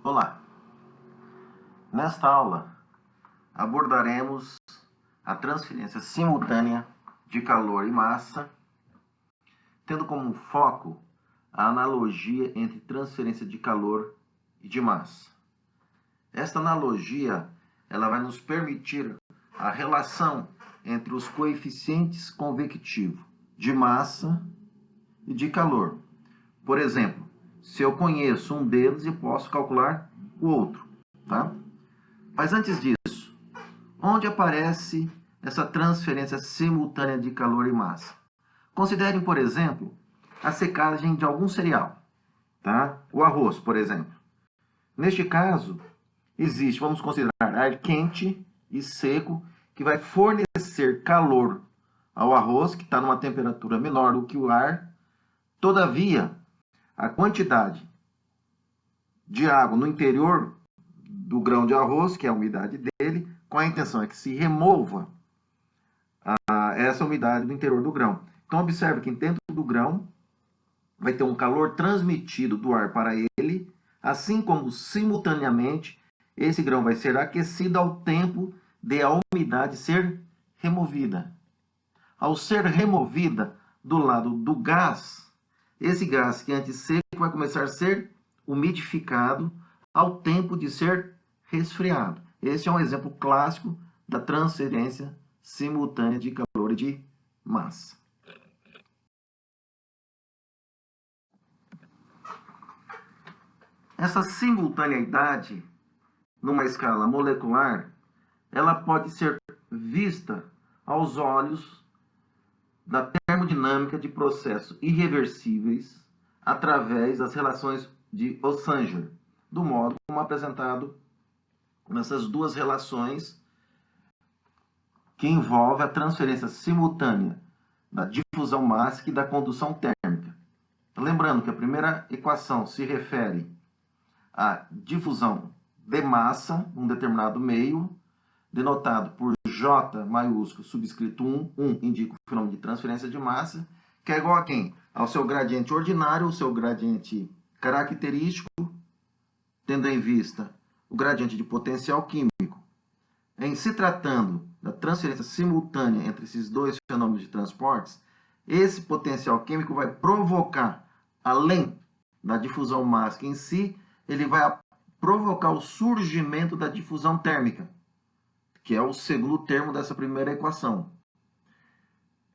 Olá! Nesta aula abordaremos a transferência simultânea de calor e massa, tendo como foco a analogia entre transferência de calor e de massa. Esta analogia ela vai nos permitir a relação entre os coeficientes convectivos de massa e de calor. Por exemplo, se eu conheço um deles, eu posso calcular o outro, tá? Mas antes disso, onde aparece essa transferência simultânea de calor e massa? Considerem, por exemplo, a secagem de algum cereal, tá? O arroz, por exemplo. Neste caso, existe, vamos considerar, ar quente e seco, que vai fornecer calor ao arroz, que está numa temperatura menor do que o ar. Todavia, a quantidade de água no interior do grão de arroz, que é a umidade dele, com a intenção é que se remova essa umidade do interior do grão. Então, observe que dentro do grão vai ter um calor transmitido do ar para ele, assim como, simultaneamente, esse grão vai ser aquecido ao tempo de a umidade ser removida. Ao ser removida do lado do gás, esse gás que antes seco vai começar a ser umidificado ao tempo de ser resfriado. Esse é um exemplo clássico da transferência simultânea de calor e de massa. Essa simultaneidade, numa escala molecular, ela pode ser vista aos olhos da termodinâmica de processos irreversíveis através das relações de Ossanger, do modo como apresentado nessas duas relações que envolvem a transferência simultânea da difusão mássica e da condução térmica. Lembrando que a primeira equação se refere à difusão de massa num determinado meio, denotado por J maiúsculo subscrito 1, 1 indica o fenômeno de transferência de massa, que é igual a quem? Ao seu gradiente ordinário, o seu gradiente característico, tendo em vista o gradiente de potencial químico. Em se tratando da transferência simultânea entre esses dois fenômenos de transportes, esse potencial químico vai provocar, além da difusão mássica em si, ele vai provocar o surgimento da difusão térmica, que é o segundo termo dessa primeira equação.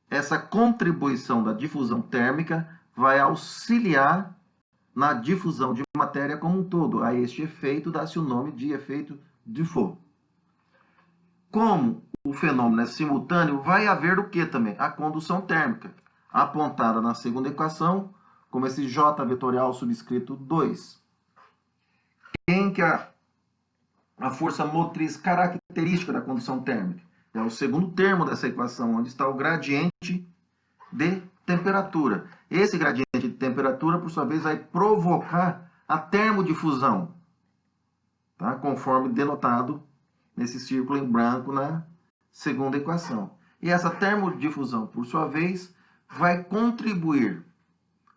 Essa contribuição da difusão térmica vai auxiliar na difusão de matéria como um todo. A este efeito dá-se o nome de efeito Dufault. Como o fenômeno é simultâneo, vai haver o que também? A condução térmica, apontada na segunda equação, como esse J vetorial subscrito 2. Quem que é a força motriz característica da condução térmica? É o segundo termo dessa equação, onde está o gradiente de temperatura. Esse gradiente de temperatura, por sua vez, vai provocar a termodifusão, tá? Conforme denotado nesse círculo em branco na segunda equação. E essa termodifusão, por sua vez, vai contribuir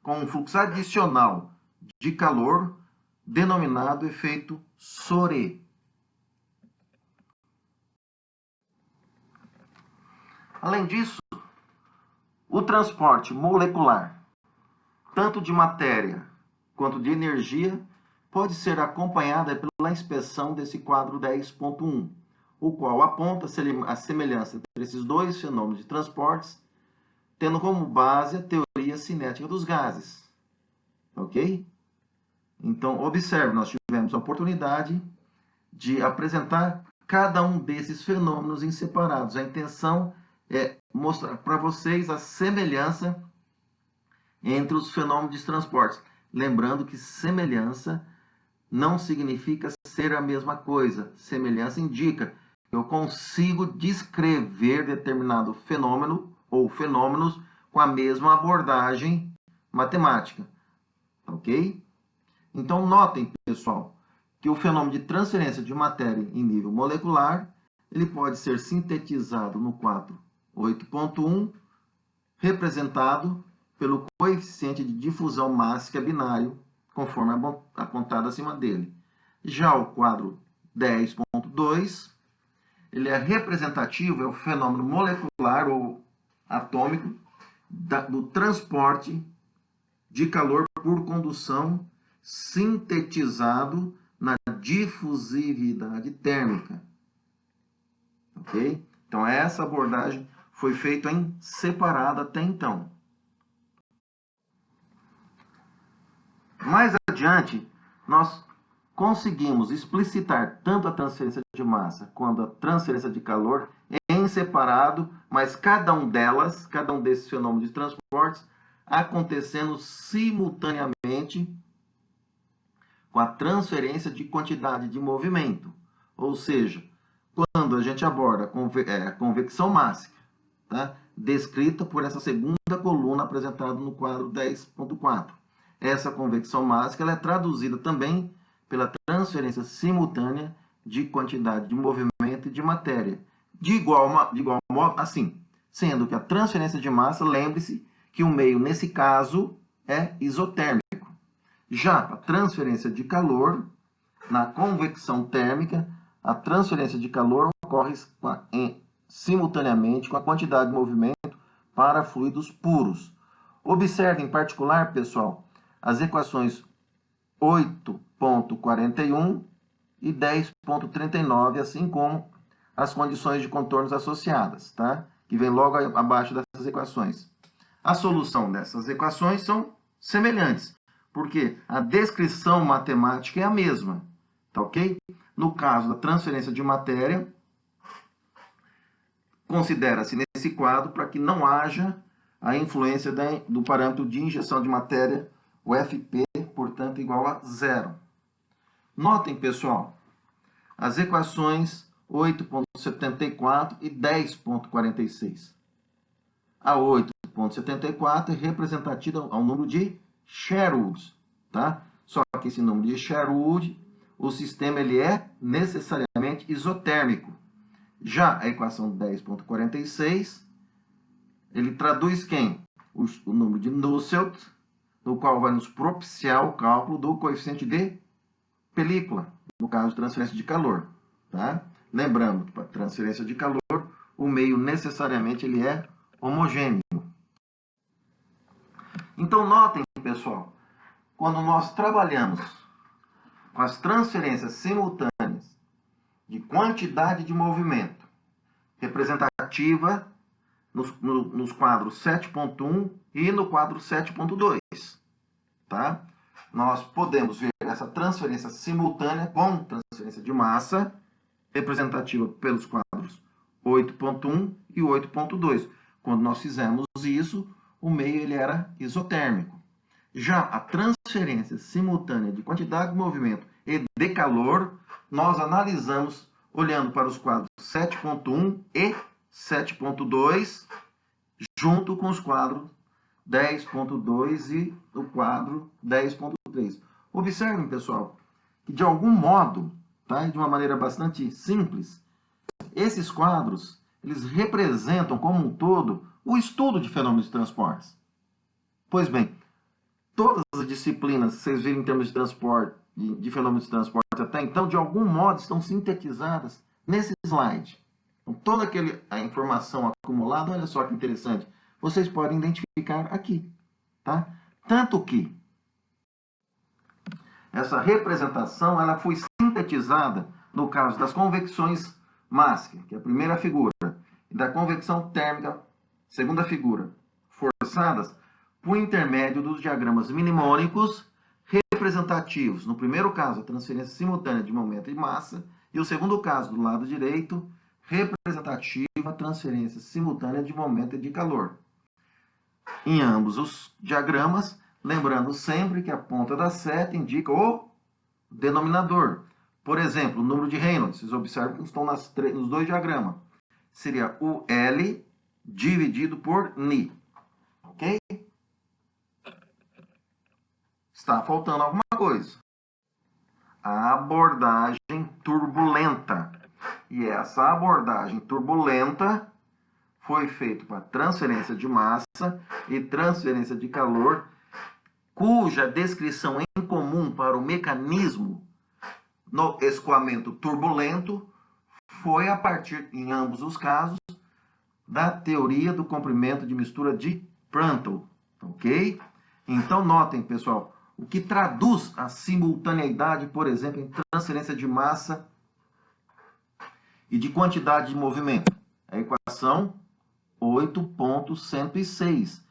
com um fluxo adicional de calor, denominado efeito Sore. Além disso, o transporte molecular, tanto de matéria quanto de energia, pode ser acompanhada pela inspeção desse quadro 10.1, o qual aponta a semelhança entre esses dois fenômenos de transportes, tendo como base a teoria cinética dos gases. Ok? Então, observe, nós tivemos a oportunidade de apresentar cada um desses fenômenos em separados. A intenção é mostrar para vocês a semelhança entre os fenômenos de transportes. Lembrando que semelhança não significa ser a mesma coisa. Semelhança indica que eu consigo descrever determinado fenômeno ou fenômenos com a mesma abordagem matemática. Ok? Então, notem, pessoal, que o fenômeno de transferência de matéria em nível molecular, ele pode ser sintetizado no quadro 8.1, representado pelo coeficiente de difusão mássica binário, conforme apontado acima dele. Já o quadro 10.2, ele é representativo, é o fenômeno molecular ou atômico do transporte de calor por condução sintetizado na difusividade térmica. Ok? Então, essa abordagem foi feita em separado até então. Mais adiante, nós conseguimos explicitar tanto a transferência de massa quanto a transferência de calor em separado, mas cada um desses fenômenos de transportes, acontecendo simultaneamente com a transferência de quantidade de movimento. Ou seja, quando a gente aborda a convecção mássica, tá? Descrita por essa segunda coluna apresentada no quadro 10.4. Essa convecção mássica ela é traduzida também pela transferência simultânea de quantidade de movimento e de matéria. De igual modo, assim, sendo que a transferência de massa, lembre-se que o meio, nesse caso, é isotérmico. Já a transferência de calor, na convecção térmica, a transferência de calor ocorre simultaneamente com a quantidade de movimento para fluidos puros. Observe em particular, pessoal, as equações 8.41 e 10.39, assim como as condições de contornos associadas, tá? Que vem logo abaixo dessas equações. A solução dessas equações são semelhantes, porque a descrição matemática é a mesma, tá ok? No caso da transferência de matéria, considera-se nesse quadro para que não haja a influência do parâmetro de injeção de matéria, o FP, portanto, igual a zero. Notem, pessoal, as equações 8.74 e 10.46. A 8.74 é representativa ao número de Sherwood, tá? Só que esse número de Sherwood, o sistema ele é necessariamente isotérmico. Já a equação 10.46, ele traduz quem? O número de Nusselt, no qual vai nos propiciar o cálculo do coeficiente de película, no caso de transferência de calor. Tá? Lembrando que para transferência de calor, o meio necessariamente ele é homogêneo. Então, notem, pessoal, quando nós trabalhamos com as transferências simultâneas de quantidade de movimento representativa nos quadros 7.1 e no quadro 7.2, tá? Nós podemos ver essa transferência simultânea com transferência de massa representativa pelos quadros 8.1 e 8.2. Quando nós fizemos isso, o meio ele era isotérmico. Já a transferência simultânea de quantidade de movimento e de calor, nós analisamos olhando para os quadros 7.1 e 7.2, junto com os quadros 10.2 e o quadro 10.3. Observem, pessoal, que de algum modo, tá, de uma maneira bastante simples, esses quadros eles representam como um todo o estudo de fenômenos de transportes. Pois bem, todas as disciplinas que vocês viram em termos de transporte, de fenômenos de transporte até então, de algum modo estão sintetizadas nesse slide. Então, toda a informação acumulada, olha só que interessante, vocês podem identificar aqui. Tá? Tanto que essa representação ela foi sintetizada no caso das convecções mássicas, que é a primeira figura, e da convecção térmica, segunda figura, forçadas por intermédio dos diagramas mnemônicos representativos. No primeiro caso, a transferência simultânea de momento e massa, e o segundo caso, do lado direito, representativa a transferência simultânea de momento e de calor. Em ambos os diagramas, lembrando sempre que a ponta da seta indica o denominador. Por exemplo, o número de Reynolds, vocês observam que estão nos dois diagramas. Seria o L dividido por Ni. Ok? Está faltando alguma coisa. A abordagem turbulenta. E essa abordagem turbulenta foi feita para transferência de massa e transferência de calor, cuja descrição em comum para o mecanismo no escoamento turbulento foi a partir, em ambos os casos, da teoria do comprimento de mistura de Prandtl, ok? Então, notem, pessoal, o que traduz a simultaneidade, por exemplo, em transferência de massa e de quantidade de movimento. A equação 8.106.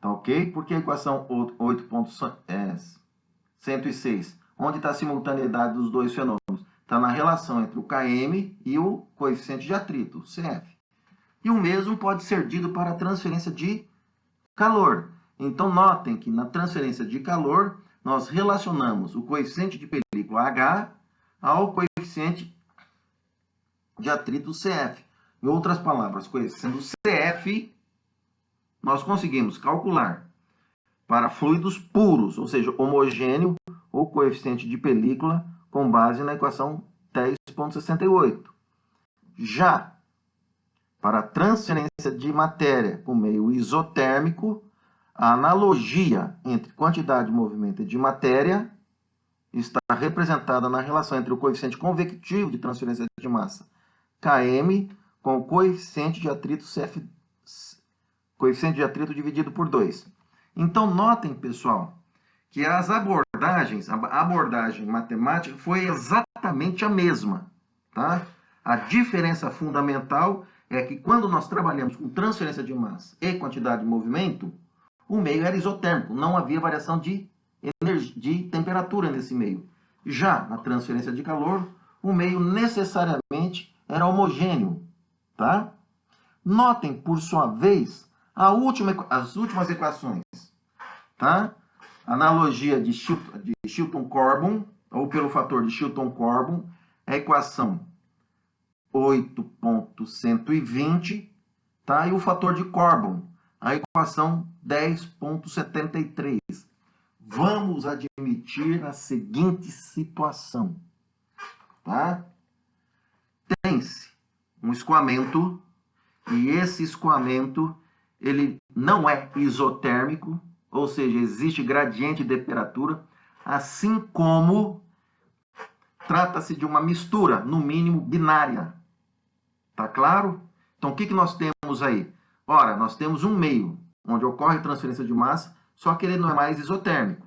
Tá ok? Por que a equação 8.106? Onde está a simultaneidade dos dois fenômenos? Está na relação entre o Km e o coeficiente de atrito, o CF. E o mesmo pode ser dito para a transferência de calor. Então, notem que na transferência de calor, nós relacionamos o coeficiente de película H ao coeficiente de atrito CF. Em outras palavras, conhecendo o CF, nós conseguimos calcular para fluidos puros, ou seja, homogêneo, o coeficiente de película com base na equação 10.68. Já para transferência de matéria por meio isotérmico, a analogia entre quantidade de movimento e de matéria está representada na relação entre o coeficiente convectivo de transferência de massa, Km, com o coeficiente de atrito CF, coeficiente de atrito dividido por 2. Então, notem, pessoal, que as abordagens, a abordagem matemática foi exatamente a mesma, tá? A diferença fundamental é que quando nós trabalhamos com transferência de massa e quantidade de movimento, o meio era isotérmico, não havia variação de temperatura nesse meio. Já na transferência de calor, o meio necessariamente era homogêneo, tá? Notem, por sua vez, as últimas equações, tá? Analogia de Chilton-Corbon, ou pelo fator de Chilton-Corbon, é a equação 8.120, tá? E o fator de Corbon, a equação 10.73. Vamos admitir a seguinte situação, tá? Tem-se um escoamento, e esse escoamento, ele não é isotérmico, ou seja, existe gradiente de temperatura, assim como trata-se de uma mistura, no mínimo, binária. Tá claro? Então, o que nós temos aí? Ora, nós temos um meio, onde ocorre transferência de massa, só que ele não é mais isotérmico.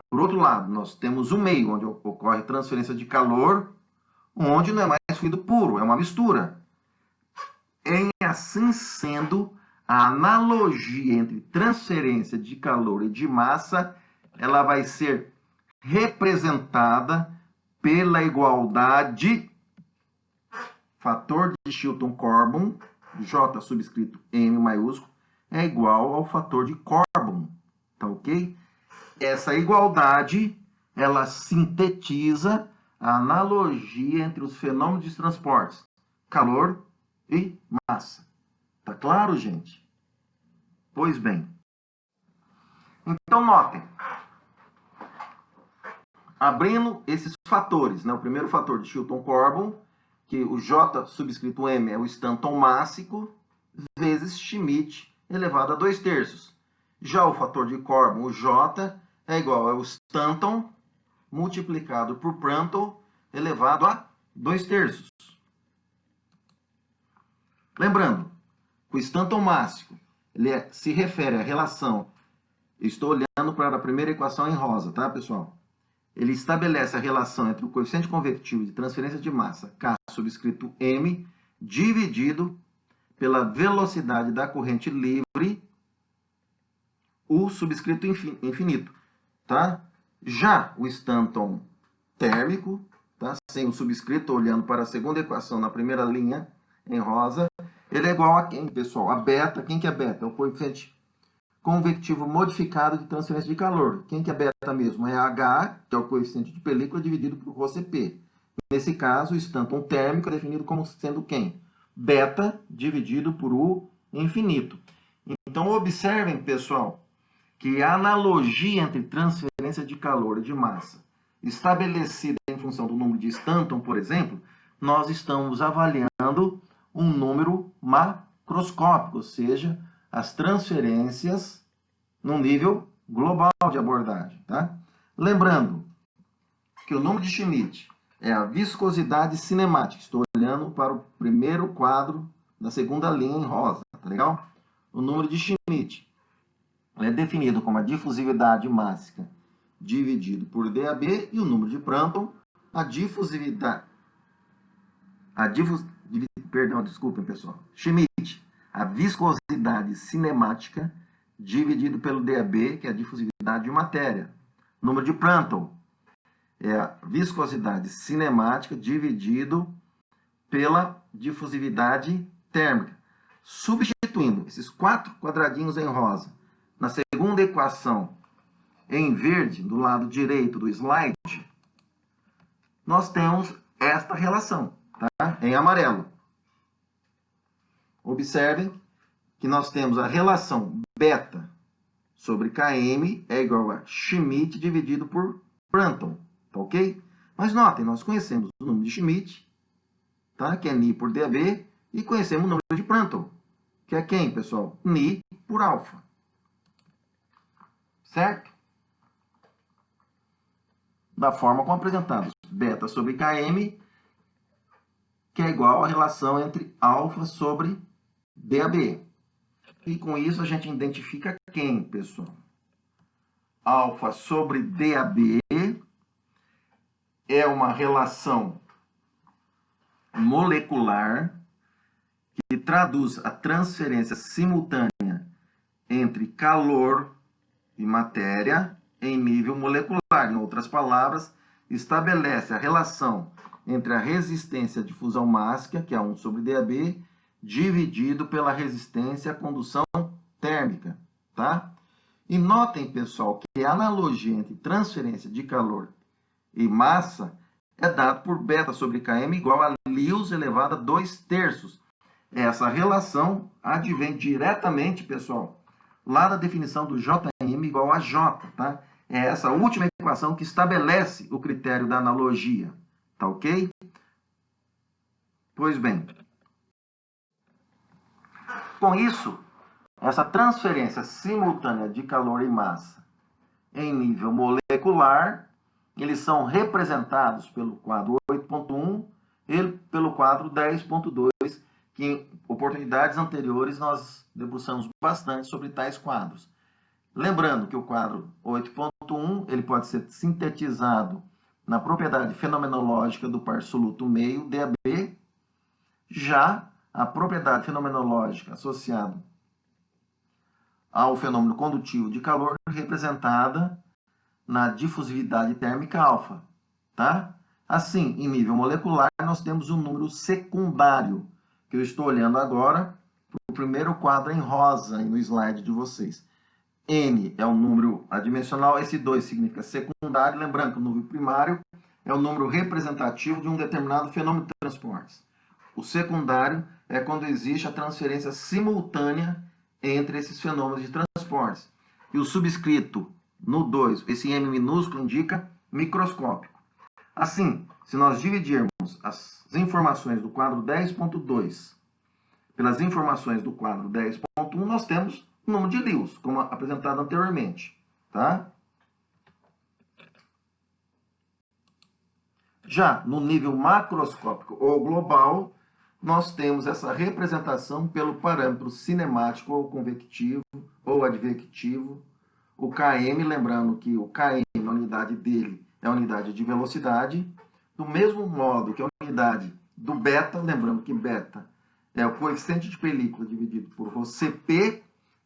Por outro lado, nós temos um meio, onde ocorre transferência de calor, onde não é mais fluido puro, é uma mistura. Em assim sendo, a analogia entre transferência de calor e de massa, ela vai ser representada pela igualdade fator de Chilton-Corbon, J subscrito M maiúsculo, é igual ao fator de Corbon, tá ok? Essa igualdade, ela sintetiza a analogia entre os fenômenos de transportes, calor e massa. Tá claro, gente? Pois bem. Então, notem. Abrindo esses fatores, né? O primeiro fator de Chilton-Corbon, que o J subscrito M é o Stanton mássico, vezes Schmidt elevado a 2/3. Já o fator de Corbon, o J, é igual ao Stanton multiplicado por Prandtl elevado a 2/3. Lembrando, o Stanton mássico ele se refere à relação, estou olhando para a primeira equação em rosa, tá, pessoal? Ele estabelece a relação entre o coeficiente convectivo de transferência de massa, K subscrito M, dividido pela velocidade da corrente livre, U subscrito infinito, tá? Já o Stanton térmico, tá? Sem o subscrito, olhando para a segunda equação na primeira linha, em rosa, ele é igual a quem, pessoal? A beta. Quem que é beta? É o coeficiente convectivo modificado de transferência de calor. Quem que é beta mesmo? É H, que é o coeficiente de película, dividido por ρCp. Nesse caso, o Stanton térmico é definido como sendo quem? Beta dividido por U infinito. Então, observem, pessoal, que a analogia entre transferência de calor e de massa, estabelecida em função do número de Stanton, por exemplo, nós estamos avaliando um número macroscópico, ou seja, as transferências no nível global de abordagem, tá? Lembrando que o número de Schmidt é a viscosidade cinemática. Estou olhando para o primeiro quadro da segunda linha em rosa, tá legal? O número de Schmidt é definido como a difusividade mássica dividido por DAB, e o número de Prandtl, a difusividade... Perdão, desculpem, pessoal. Schmidt, a viscosidade cinemática dividido pelo DAB, que é a difusividade de matéria. Número de Prandtl é a viscosidade cinemática dividido pela difusividade térmica. Substituindo esses 4 quadradinhos em rosa na segunda equação em verde, do lado direito do slide, nós temos esta relação, tá? Em amarelo. Observem que nós temos a relação beta sobre Km é igual a Schmidt dividido por Prandtl, tá ok? Mas notem, nós conhecemos o número de Schmidt, tá? Que é Ni por DAB, e conhecemos o número de Prandtl, que é quem, pessoal? Ni por alfa. Certo? Da forma como apresentados. Beta sobre Km, que é igual à relação entre alfa sobre DAB. E com isso a gente identifica quem, pessoal? Alfa sobre DAB é uma relação molecular que traduz a transferência simultânea entre calor e matéria em nível molecular. Em outras palavras, estabelece a relação entre a resistência à difusão mássica, que é 1 sobre DAB, dividido pela resistência à condução térmica, tá? E notem, pessoal, que a analogia entre transferência de calor e massa é dada por beta sobre Km igual a Lewis elevado a 2/3. Essa relação advém diretamente, pessoal, lá da definição do Jm igual a J, tá? É essa última equação que estabelece o critério da analogia, tá ok? Pois bem, com isso, essa transferência simultânea de calor e massa em nível molecular, eles são representados pelo quadro 8.1 e pelo quadro 10.2, que em oportunidades anteriores nós debruçamos bastante sobre tais quadros. Lembrando que o quadro 8.1 ele pode ser sintetizado na propriedade fenomenológica do par soluto meio, DAB, já a propriedade fenomenológica associada ao fenômeno condutivo de calor representada na difusividade térmica alfa, tá? Assim, em nível molecular, nós temos um número secundário, que eu estou olhando agora para o primeiro quadro em rosa aí no slide de vocês. N é um número adimensional, esse 2 significa secundário, lembrando que o número primário é o número representativo de um determinado fenômeno de transportes. O secundário é quando existe a transferência simultânea entre esses fenômenos de transportes. E o subscrito no 2, esse M minúsculo indica microscópico. Assim, se nós dividirmos as informações do quadro 10.2 pelas informações do quadro 10.1, nós temos o número de Lewis, como apresentado anteriormente, tá? Já no nível macroscópico ou global, nós temos essa representação pelo parâmetro cinemático ou convectivo ou advectivo. O Km, lembrando que o Km, a unidade dele, é a unidade de velocidade. Do mesmo modo que a unidade do beta, lembrando que beta é o coeficiente de película dividido por ρCp,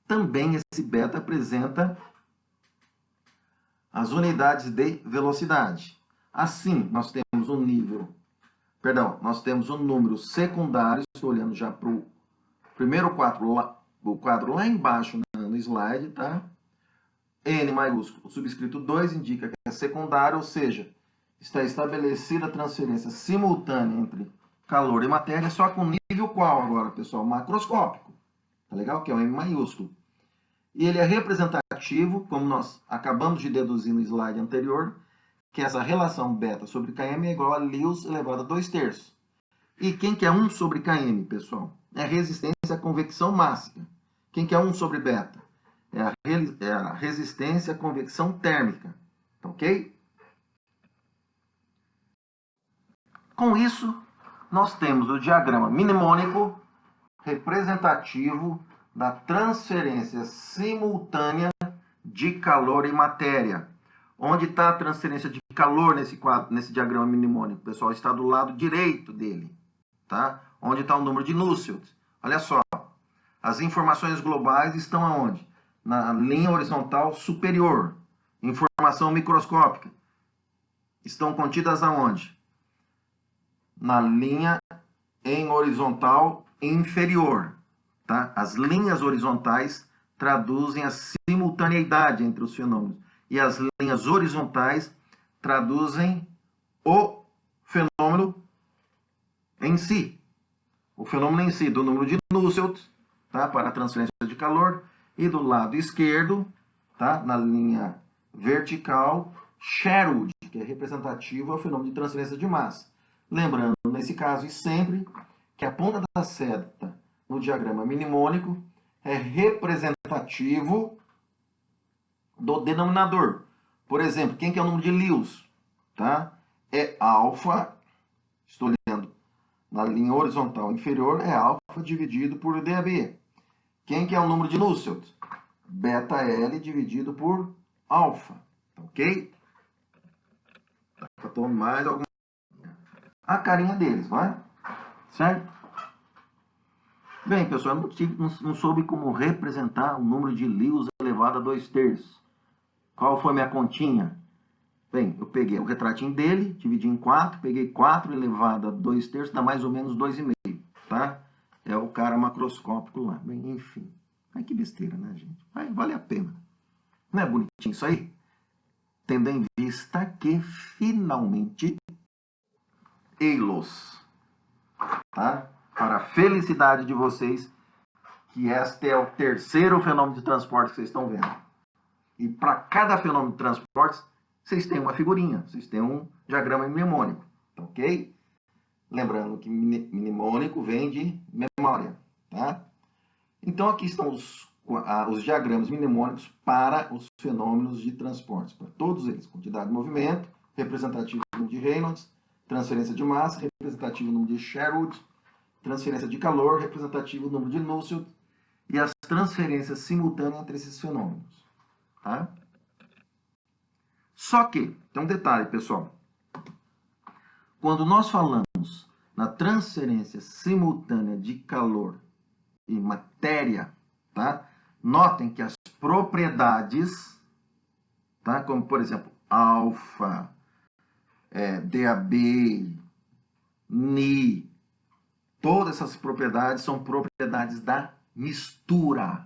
também esse beta apresenta as unidades de velocidade. Assim, nós temos um nós temos um número secundário, estou olhando já para o primeiro quadro lá embaixo no slide, tá? N maiúsculo, subscrito 2 indica que é secundário, ou seja, está estabelecida a transferência simultânea entre calor e matéria, só com nível qual agora, pessoal? Macroscópico, tá legal? Que é o M maiúsculo. E ele é representativo, como nós acabamos de deduzir no slide anterior, que essa relação beta sobre Km é igual a Lewis elevado a 2/3. E quem que é 1 sobre Km, pessoal? É a resistência à convecção mássica. Quem que é 1 sobre beta? É a resistência à convecção térmica. Tá ok? Com isso, nós temos o diagrama mnemônico representativo da transferência simultânea de calor e matéria. Onde está a transferência de calor nesse quadro, nesse diagrama mnemônico? Pessoal, está do lado direito dele, tá? Onde está o número de Nusselt. Olha só, as informações globais estão aonde? Na linha horizontal superior. Informação microscópica. Estão contidas aonde? Na linha em horizontal inferior. Tá? As linhas horizontais traduzem a simultaneidade entre os fenômenos. E as linhas horizontais traduzem o fenômeno em si. O fenômeno em si, do número de Nusselt, tá? Para a transferência de calor. E do lado esquerdo, tá? Na linha vertical, Sherwood, que é representativo ao fenômeno de transferência de massa. Lembrando, nesse caso e sempre, que a ponta da seta no diagrama mnemônico é representativo do denominador. Por exemplo, quem que é o número de Lewis? Tá? É alfa, estou lendo na linha horizontal inferior, é alfa dividido por DAB. Quem que é o número de Nusselt? Beta L dividido por alfa. Ok? Tá faltando mais alguma. A carinha deles, vai? Certo? Bem, pessoal, não soube como representar o número de Lewis elevado a 2/3. Qual foi minha continha? Bem, eu peguei o retratinho dele, dividi em 4, peguei 4 elevado a 2/3, dá mais ou menos 2,5, tá? É o cara macroscópico lá. Bem, enfim. Ai, que besteira, né, gente? Ai, vale a pena. Não é bonitinho isso aí? Tendo em vista que, finalmente, Eilos, tá? Para a felicidade de vocês, que este é o terceiro fenômeno de transporte que vocês estão vendo. E para cada fenômeno de transporte, vocês têm uma figurinha, vocês têm um diagrama mnemônico, ok? Lembrando que mnemônico vem de memória, tá? Então aqui estão os diagramas mnemônicos para os fenômenos de transporte, para todos eles: quantidade de movimento, representativo número de Reynolds, transferência de massa, representativo número de Sherwood, transferência de calor, representativo número de Nusselt, e as transferências simultâneas entre esses fenômenos. Tá? Só que, tem um detalhe, pessoal. Quando nós falamos na transferência simultânea de calor e matéria, tá? Notem que as propriedades, tá? Como, por exemplo, alfa, DAB, Ni, todas essas propriedades são propriedades da mistura,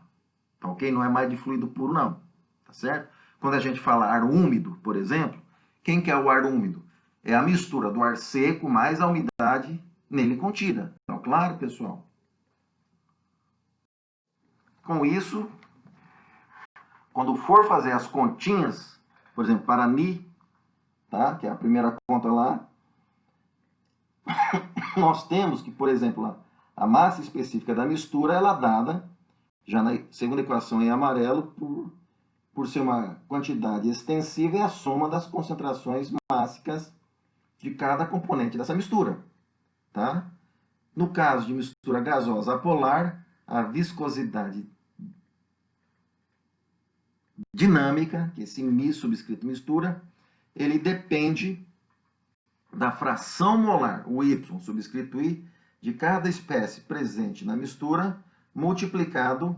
tá ok? Não é mais de fluido puro, não, tá certo? Quando a gente fala ar úmido, por exemplo, quem que é o ar úmido? É a mistura do ar seco mais a umidade nele contida. Tá claro, pessoal? Com isso, quando for fazer as continhas, por exemplo, para Ni, tá? Que é a primeira conta lá, nós temos que, por exemplo, a massa específica da mistura, ela é dada, já na segunda equação em amarelo, por ser uma quantidade extensiva, é a soma das concentrações mássicas de cada componente dessa mistura. Tá? No caso de mistura gasosa apolar, a viscosidade dinâmica, que esse Mi subscrito mistura, ele depende da fração molar, o Y subscrito I, de cada espécie presente na mistura, multiplicado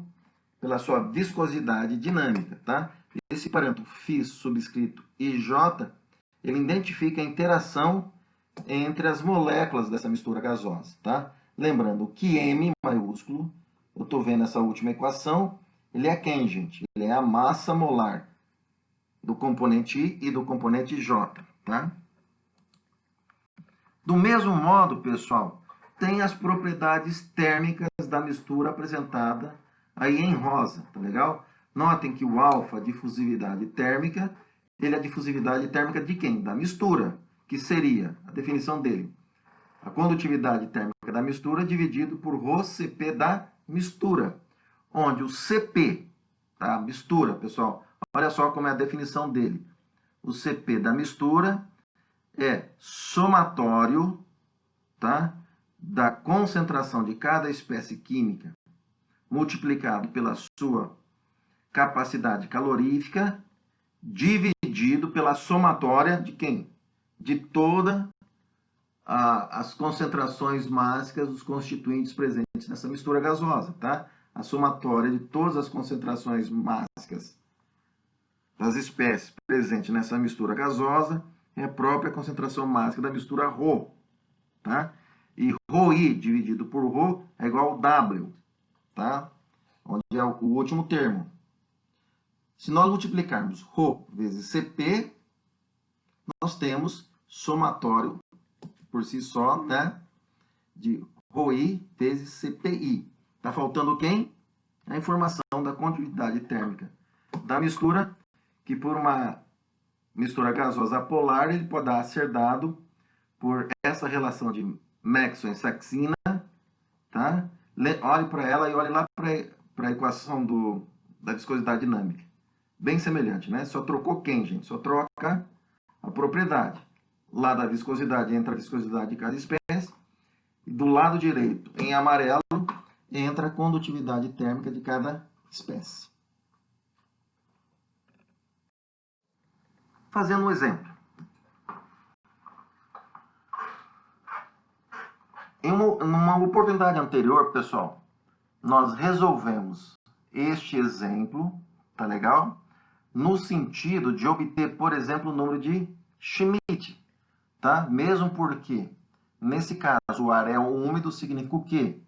pela sua viscosidade dinâmica, tá? Esse parâmetro φ subscrito IJ, ele identifica a interação entre as moléculas dessa mistura gasosa, tá? Lembrando que M maiúsculo, eu estou vendo essa última equação, ele é quem, gente? Ele é a massa molar do componente I e do componente J, tá? Do mesmo modo, pessoal, tem as propriedades térmicas da mistura apresentada aí em rosa, tá legal? Notem que o alfa, a difusividade térmica, ele é a difusividade térmica de quem? Da mistura, que seria a definição dele. A condutividade térmica da mistura dividido por ρCp da mistura, onde o Cp, tá? Mistura, pessoal, olha só como é a definição dele. O Cp da mistura é somatório tá? Da concentração de cada espécie química multiplicado pela sua capacidade calorífica, dividido pela somatória de quem? De todas as concentrações mássicas dos constituintes presentes nessa mistura gasosa, tá? A somatória de todas as concentrações mássicas das espécies presentes nessa mistura gasosa é a própria concentração mássica da mistura ρ, tá? E ρI dividido por ρ é igual a W, tá? Onde é o último termo. Se nós multiplicarmos ρ vezes Cp, nós temos somatório por si só, né? De ρI vezes CPI. Está faltando quem? A informação da condutividade térmica da mistura, que por uma mistura gasosa polar, ele pode ser dado por essa relação de Maxwell e Saxena, tá? Olhe para ela e olhe lá para a equação da viscosidade dinâmica. Bem semelhante, né? Só trocou quem, gente? Só troca a propriedade. Lá da viscosidade entra a viscosidade de cada espécie. E do lado direito, em amarelo, entra a condutividade térmica de cada espécie. Fazendo um exemplo. Em uma oportunidade anterior, pessoal, nós resolvemos este exemplo, tá legal? No sentido de obter, por exemplo, o número de Schmidt, tá? Mesmo porque, nesse caso, o ar é úmido, significa o quê?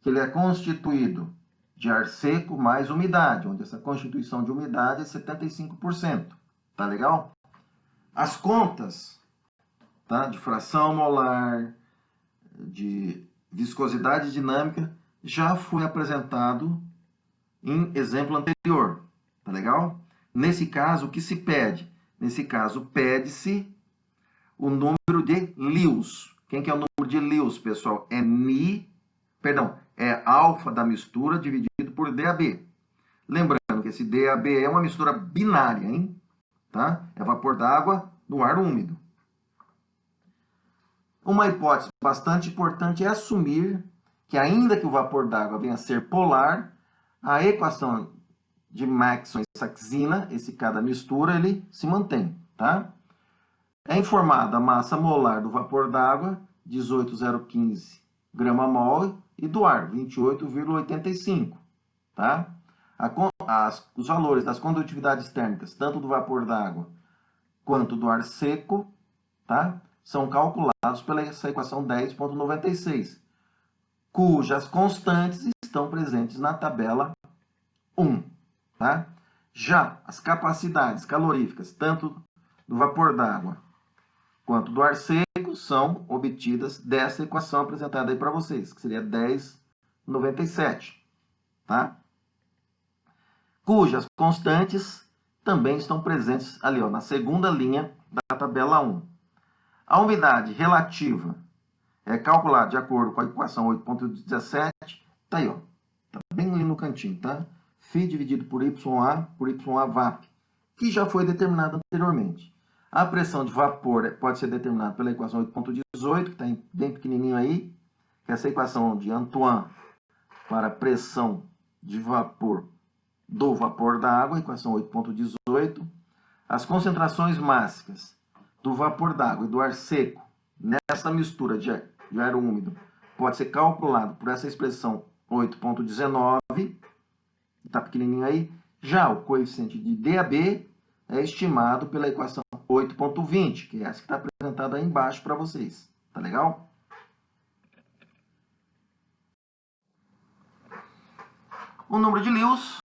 Que ele é constituído de ar seco mais umidade, onde essa constituição de umidade é 75%, tá legal? As contas, tá? De fração molar, de viscosidade dinâmica, já foi apresentado em exemplo anterior, tá legal? Nesse caso, o que se pede? Nesse caso, pede-se o número de Lewis. Quem que é o número de Lewis, pessoal? É alfa da mistura dividido por DAB. Lembrando que esse DAB é uma mistura binária, hein? Tá? É vapor d'água no ar úmido. Uma hipótese bastante importante é assumir que, ainda que o vapor d'água venha a ser polar, a equação de Maxwell e Saxena, esse cada mistura, ele se mantém, tá? É informada a massa molar do vapor d'água, 18,015 grama-mol, e do ar, 28,85, tá? Os valores das condutividades térmicas, tanto do vapor d'água quanto do ar seco, tá? São calculados pela essa equação 10,96, cujas constantes estão presentes na tabela 1. Tá? Já as capacidades caloríficas, tanto do vapor d'água quanto do ar seco, são obtidas dessa equação apresentada aí para vocês, que seria 10,97. Tá? Cujas constantes também estão presentes ali, ó, na segunda linha da tabela 1. A umidade relativa é calculada de acordo com a equação 8,17. Tá aí, ó. Tá bem ali no cantinho, tá? Φ dividido por YA VAP, que já foi determinado anteriormente. A pressão de vapor pode ser determinada pela equação 8,18, que está bem pequenininho aí, que é essa equação de Antoine para a pressão de vapor do vapor da água, equação 8,18. As concentrações máxicas do vapor d'água e do ar seco nessa mistura de ar úmido pode ser calculado por essa expressão 8,19, está pequenininho aí. Já o coeficiente de DAB é estimado pela equação 8,20, que é essa que está apresentada aí embaixo para vocês. Tá legal? O número de Lewis,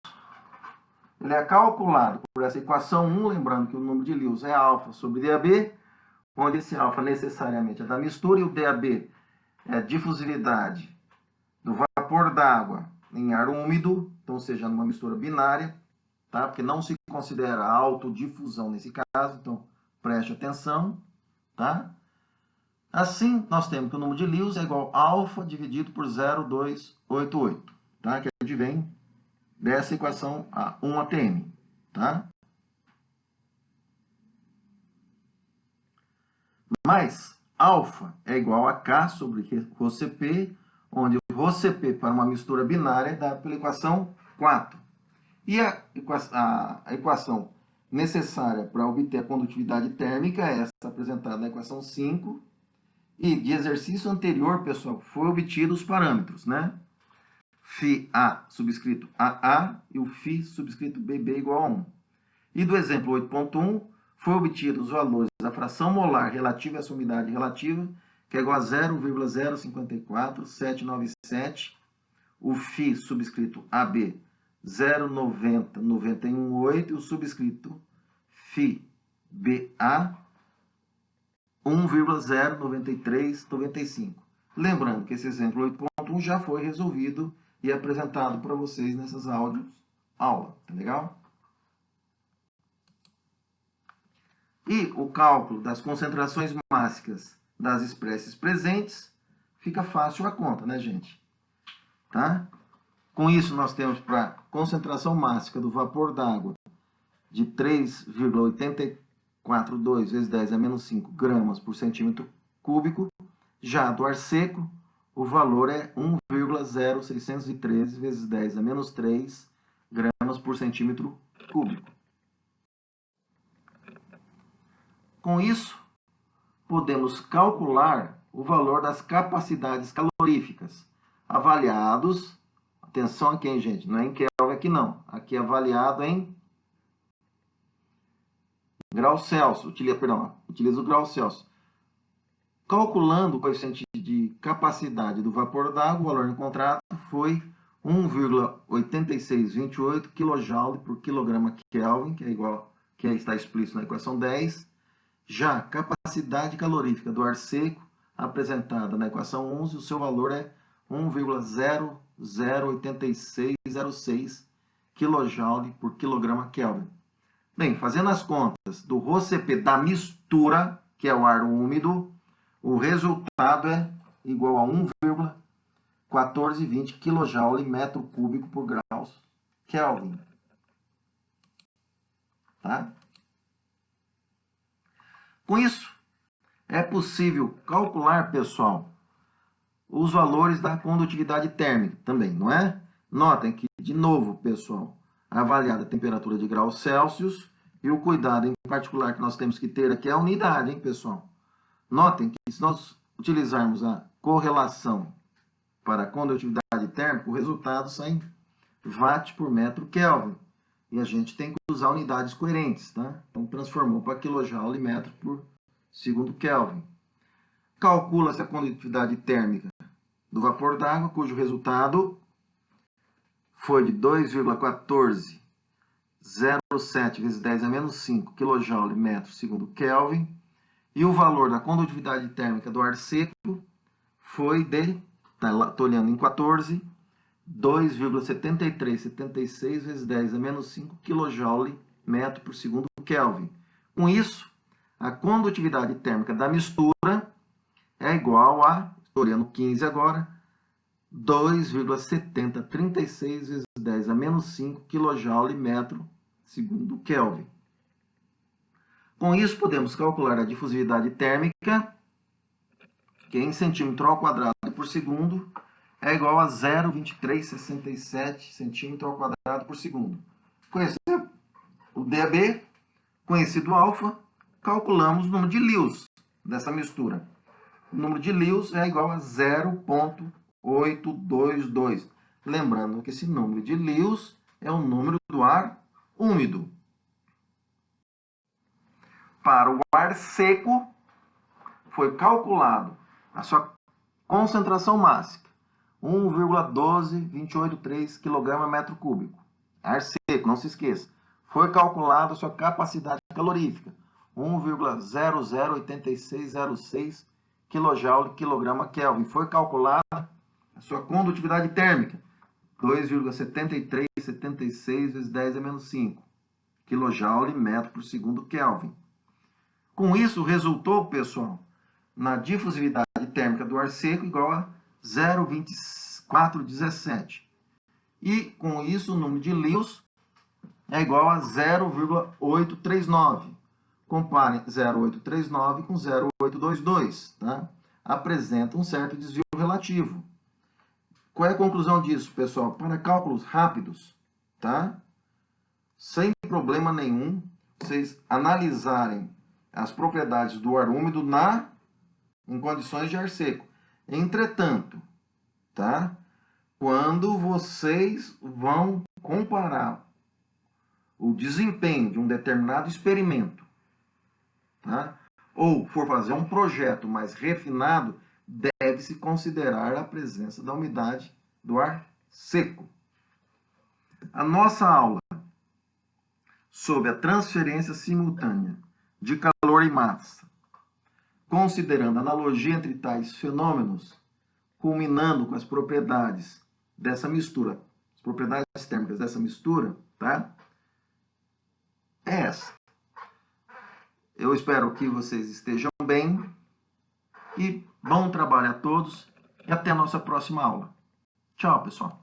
ele é calculado por essa equação 1, lembrando que o número de Lewis é alfa sobre DAB, onde esse alfa necessariamente é da mistura e o DAB é a difusividade do vapor d'água em ar úmido, então seja numa mistura binária, tá? Porque não se considera autodifusão nesse caso, então preste atenção, tá? Assim, nós temos que o número de Lewis é igual a alfa dividido por 0,288, tá? Que advém dessa equação a 1 ATM, tá? Mas alfa é igual a K sobre ρCp, onde o ρCp para uma mistura binária é dado pela equação 4. E a equação necessária para obter a condutividade térmica é essa apresentada na equação 5. E de exercício anterior, pessoal, foi obtido os parâmetros, né? φA subscrito AA e o φ subscrito BB igual a 1. E do exemplo 8.1, foi obtido os valores da fração molar relativa à sua umidade relativa, que é igual a 0,054797, o φ subscrito AB 0,90918 e o subscrito φ BA 1,09395. Lembrando que esse exemplo 8.1 já foi resolvido e apresentado para vocês nessas aula, tá legal? E o cálculo das concentrações máxicas das espécies presentes fica fácil a conta, né, gente? Tá? Com isso, nós temos para concentração máxima do vapor d'água de 3,842 vezes 10 a menos 5 gramas por centímetro cúbico. Já do ar seco, o valor é 1,0613 vezes 10 a menos 3 gramas por centímetro cúbico. Com isso, podemos calcular o valor das capacidades caloríficas, avaliados, atenção aqui, hein, gente, não é em Kelvin aqui não, aqui é avaliado em grau Celsius, utiliza o grau Celsius. Calculando o coeficiente de capacidade do vapor d'água, o valor encontrado foi 1,8628 kJ por quilograma Kelvin, que é igual, que está explícito na equação 10. Já a capacidade calorífica do ar seco, apresentada na equação 11, o seu valor é 1,008606 kJ por quilograma Kelvin. Bem, fazendo as contas do ρCp da mistura, que é o ar úmido, o resultado é igual a 1,1420 kJ metro cúbico por graus Kelvin. Tá? Com isso, é possível calcular, pessoal, os valores da condutividade térmica também, não é? Notem que, de novo, pessoal, avaliada a temperatura de graus Celsius e o cuidado em particular que nós temos que ter aqui é a unidade, hein, pessoal? Notem que se nós utilizarmos a correlação para a condutividade térmica, o resultado sai em watt por metro Kelvin. E a gente tem que usar unidades coerentes, tá? Então, transformou para quilojoule metro por segundo Kelvin. Calcula-se a condutividade térmica do vapor d'água, cujo resultado foi de 2,1407 vezes 10 a menos 5 kJ metro segundo Kelvin. E o valor da condutividade térmica do ar seco foi de, estou olhando em 14, 2,7376 vezes 10 a menos 5 kJ metro por segundo Kelvin. Com isso, a condutividade térmica da mistura é igual a, estou olhando 15 agora, 2,7036 vezes 10 a menos 5 kJ metro segundo Kelvin. Com isso, podemos calcular a difusividade térmica, que em centímetro ao quadrado por segundo é igual a 0,2367 centímetro ao quadrado por segundo. Conhecendo o DAB, conhecido o alfa, calculamos o número de Lewis dessa mistura. O número de Lewis é igual a 0,822. Lembrando que esse número de Lewis é o número do ar úmido. Para o ar seco, foi calculado a sua concentração máxima, 1,12283 kg metro cúbico. Ar seco, não se esqueça. Foi calculada a sua capacidade calorífica, 1,008606 kJ quilograma Kelvin. Foi calculada a sua condutividade térmica, 2,7376 vezes 10 a menos 5 kJ metro por segundo Kelvin. Com isso, resultou, pessoal, na difusividade térmica do ar seco igual a 0,2417. E, com isso, o número de Lewis é igual a 0,839. Comparem 0,839 com 0,822, tá? Apresenta um certo desvio relativo. Qual é a conclusão disso, pessoal? Para cálculos rápidos, tá? Sem problema nenhum, vocês analisarem as propriedades do ar úmido em condições de ar seco. Entretanto, tá? Quando vocês vão comparar o desempenho de um determinado experimento, tá? Ou for fazer um projeto mais refinado, deve-se considerar a presença da umidade do ar seco. A nossa aula sobre a transferência simultânea de calor e massa, considerando a analogia entre tais fenômenos, culminando com as propriedades dessa mistura, as propriedades térmicas dessa mistura, tá? É essa. Eu espero que vocês estejam bem e bom trabalho a todos e até a nossa próxima aula. Tchau, pessoal.